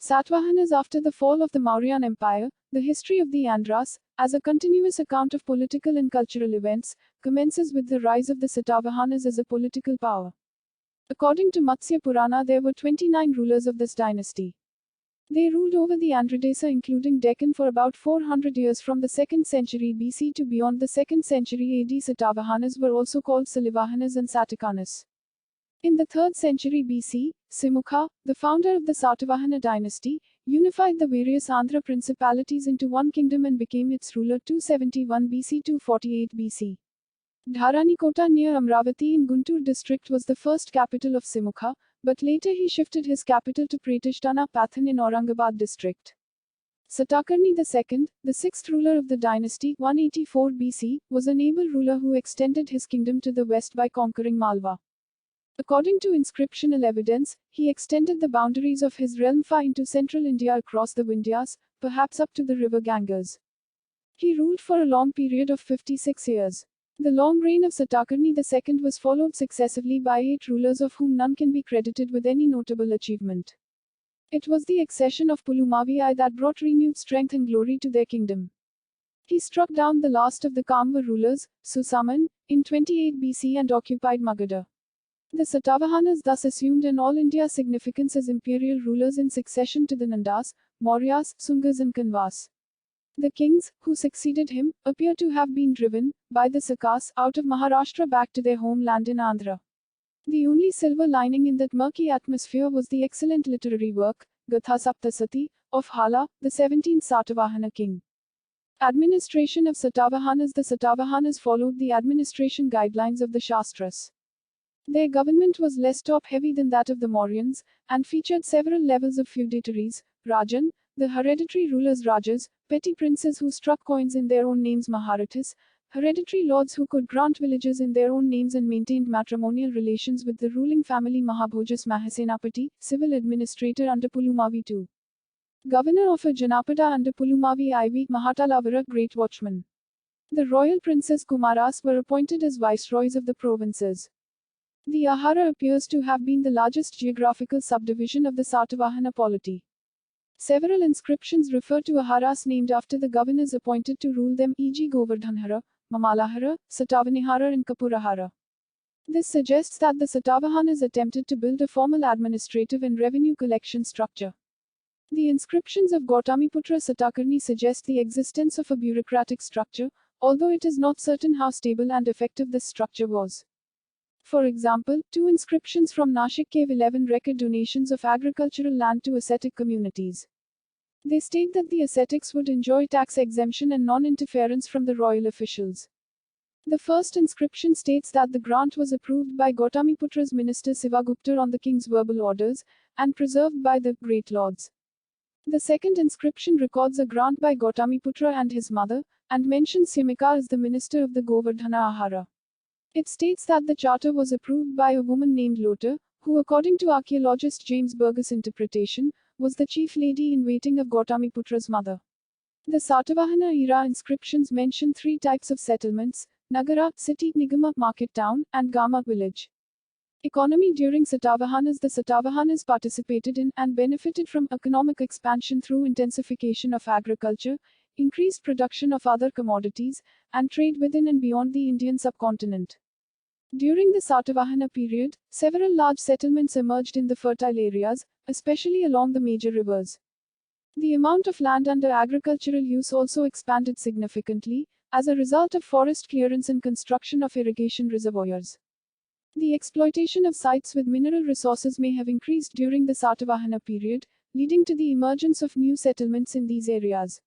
Satavahanas. After the fall of the Mauryan Empire, the history of the Andhras, as a continuous account of political and cultural events, commences with the rise of the Satavahanas as a political power. According to Matsya Purana, there were 29 rulers of this dynasty. They ruled over the Andhradesa including Deccan for about 400 years from the 2nd century BC to beyond the 2nd century AD. Satavahanas were also called Salavahanas and Satakanas. In the 3rd century BC, Simukha, the founder of the Satavahana dynasty, unified the various Andhra principalities into one kingdom and became its ruler 271 BC to 48 BC. Dharanikota near Amravati in Guntur district was the first capital of Simukha, but later he shifted his capital to Pratishtana Pathan in Aurangabad district. Satakarni II, the sixth ruler of the dynasty, 184 BC, was an able ruler who extended his kingdom to the west by conquering Malwa. According to inscriptional evidence, he extended the boundaries of his realm far into central India across the Vindhyas, perhaps up to the river Ganges. He ruled for a long period of 56 years. The long reign of Satakarni II was followed successively by 8 rulers of whom none can be credited with any notable achievement. It was the accession of Pulumavi I that brought renewed strength and glory to their kingdom. He struck down the last of the Kamva rulers, Susaman, in 28 BC and occupied Magadha. The Satavahanas thus assumed an all-India significance as imperial rulers in succession to the Nandas, Mauryas, Sungas and Kanvas. The kings, who succeeded him, appear to have been driven, by the Sakas, out of Maharashtra back to their homeland in Andhra. The only silver lining in that murky atmosphere was the excellent literary work, Gatha Saptasati, of Hala, the 17th Satavahana king. Administration of Satavahanas. The Satavahanas followed the administration guidelines of the Shastras. Their government was less top-heavy than that of the Mauryans, and featured several levels of feudatories, Rajan, the hereditary rulers Rajas, petty princes who struck coins in their own names Maharathas, hereditary lords who could grant villages in their own names and maintained matrimonial relations with the ruling family Mahabhojas Mahasenapati, civil administrator under Pulumavi II. Governor of a Janapada under Pulumavi IV Mahatalavara, Great Watchman. The royal princes Kumaras were appointed as viceroys of the provinces. The Ahara appears to have been the largest geographical subdivision of the Satavahana polity. Several inscriptions refer to Aharas named after the governors appointed to rule them, e.g. Govardhanhara, Mamalahara, Satavanihara and Kapurahara. This suggests that the Satavahanas attempted to build a formal administrative and revenue collection structure. The inscriptions of Gautamiputra Satakarni suggest the existence of a bureaucratic structure, although it is not certain how stable and effective this structure was. For example, 2 inscriptions from Nashik Cave 11 record donations of agricultural land to ascetic communities. They state that the ascetics would enjoy tax exemption and non-interference from the royal officials. The first inscription states that the grant was approved by Gautamiputra's minister Sivagupta on the king's verbal orders, and preserved by the great lords. The second inscription records a grant by Gautamiputra and his mother, and mentions Simika as the minister of the Govardhana Ahara. It states that the charter was approved by a woman named Lotar, who according to archaeologist James Burgess' interpretation, was the chief lady-in-waiting of Gautamiputra's mother. The Satavahana era inscriptions mention 3 types of settlements: Nagara, city, Nigama, market town, and Gama, village. Economy. During Satavahanas, the Satavahanas participated in and benefited from economic expansion through intensification of agriculture, increased production of other commodities, and trade within and beyond the Indian subcontinent. During the Satavahana period, several large settlements emerged in the fertile areas, especially along the major rivers. The amount of land under agricultural use also expanded significantly, as a result of forest clearance and construction of irrigation reservoirs. The exploitation of sites with mineral resources may have increased during the Satavahana period, leading to the emergence of new settlements in these areas.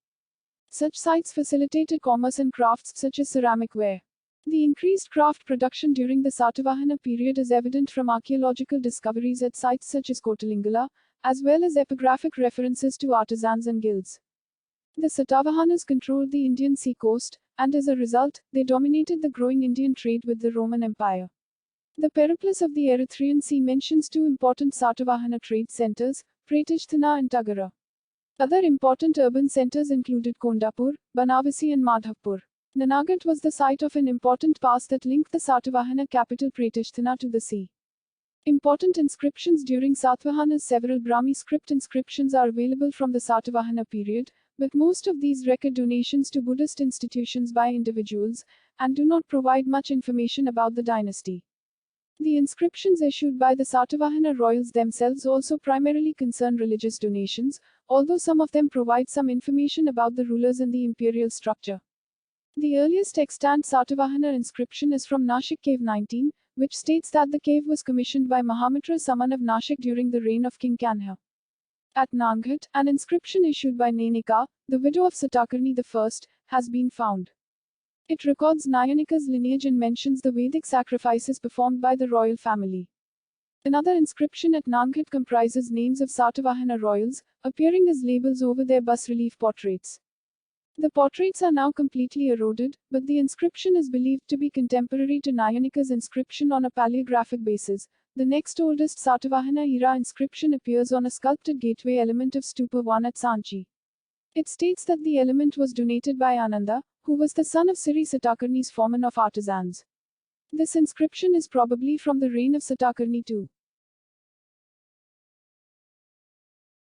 Such sites facilitated commerce and crafts such as ceramic ware. The increased craft production during the Satavahana period is evident from archaeological discoveries at sites such as Kotalingala, as well as epigraphic references to artisans and guilds. The Satavahanas controlled the Indian sea coast, and as a result, they dominated the growing Indian trade with the Roman Empire. The Periplus of the Erythraean Sea mentions 2 important Satavahana trade centers, Pratishtana and Tagara. Other important urban centers included Kondapur, Banavasi and Madhavpur. Nanagat was the site of an important pass that linked the Satavahana capital Pratishtana to the sea. Important inscriptions during Satavahanas. Several Brahmi script inscriptions are available from the Satavahana period, but most of these record donations to Buddhist institutions by individuals, and do not provide much information about the dynasty. The inscriptions issued by the Satavahana royals themselves also primarily concern religious donations, although some of them provide some information about the rulers in the imperial structure. The earliest extant Satavahana inscription is from Nashik Cave 19, which states that the cave was commissioned by Mahamitra Saman of Nashik during the reign of King Kanha. At Nanghat, an inscription issued by Nanika, the widow of Satakarni I, has been found. It records Nayanika's lineage and mentions the Vedic sacrifices performed by the royal family. Another inscription at Nanghat comprises names of Satavahana royals, appearing as labels over their bas-relief portraits. The portraits are now completely eroded, but the inscription is believed to be contemporary to Nayanika's inscription on a paleographic basis. The next oldest Satavahana era inscription appears on a sculpted gateway element of Stupa 1 at Sanchi. It states that the element was donated by Ananda, who was the son of Siri Satakarni's foreman of artisans. This inscription is probably from the reign of Satakarni II.